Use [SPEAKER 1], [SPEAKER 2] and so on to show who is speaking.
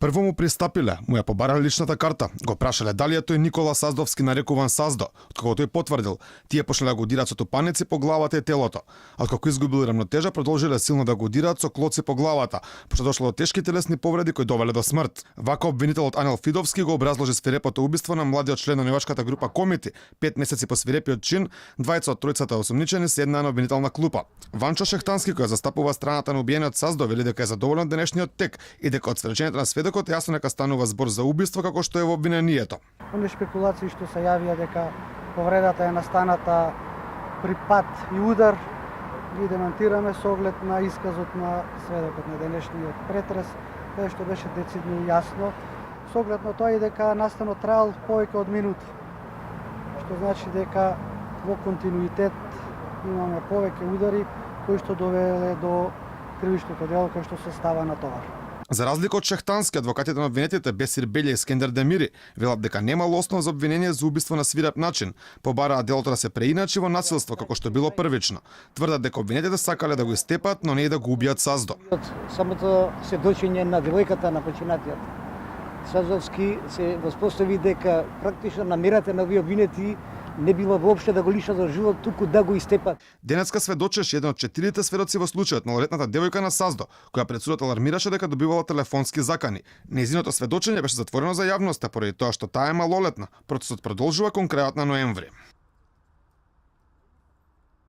[SPEAKER 1] Прво му пристапиле, му ја побарале личната карта, го прашале дали е тој Никола Саздовски нарекуван Саздо, откако тој потврдил, тие почнале да го дират со тупаници по главата и телото. Откако изгубил рамнотежа, продолжиле силно да го дират со клоци по главата, пошто дошло до тешки телесни повреди кои довеле до смрт. Вака обвинителот Анел Фидовски го образложи свирепото убиство на младиот член на навивачката група Комити. 5 месеци по свирепиот чин, двајца од тројцата осумничени седнаа на обвинителна клупа. Ванчо Шехтански, кој застапува страната на убиениот Саздо, вели дека е задоволен од денешниот тек и дека од сведочењето на сведокот јасно дека станува збор за убиство како што е во обвинението.
[SPEAKER 2] Оние шпекулации што се јавија дека повредата е настаната при пат и удар, ги демонтираме со оглед на исказот на сведокот на денешниот претрес, каде што беше децидно и јасно, со оглед на тоа и дека настанот траел повеќе од минут, што значи дека во континуитет имаме повеќе удари кои што довеле до кривичното дело кој што се става на товар.
[SPEAKER 1] За разлика од Шехтански, адвокатите на обвинетите Бесир Белја и Скендер Демири велат дека немало основа за обвинение за убиство на свиреп начин. Побараа делото да се преиначи во насилство како што било првично. Тврдат дека обвинетите сакале да го истепат, но не и да го убијат Саздо.
[SPEAKER 3] Самото сведочење на девојката на починатиот Саздовски се воспостави дека практично намерата на овие обвинети не било воопште да го лишат од живот, туку да го истепат.
[SPEAKER 1] Денеска сведочеше еден од 4 сведоци во случајот малолетната девојка на Саздо, која пред судот алармираше дека добивала телефонски закани. Нејзиното сведочење беше затворено за јавноста поради тоа што таа е малолетна. Процесот продолжува кон крајот на ноември.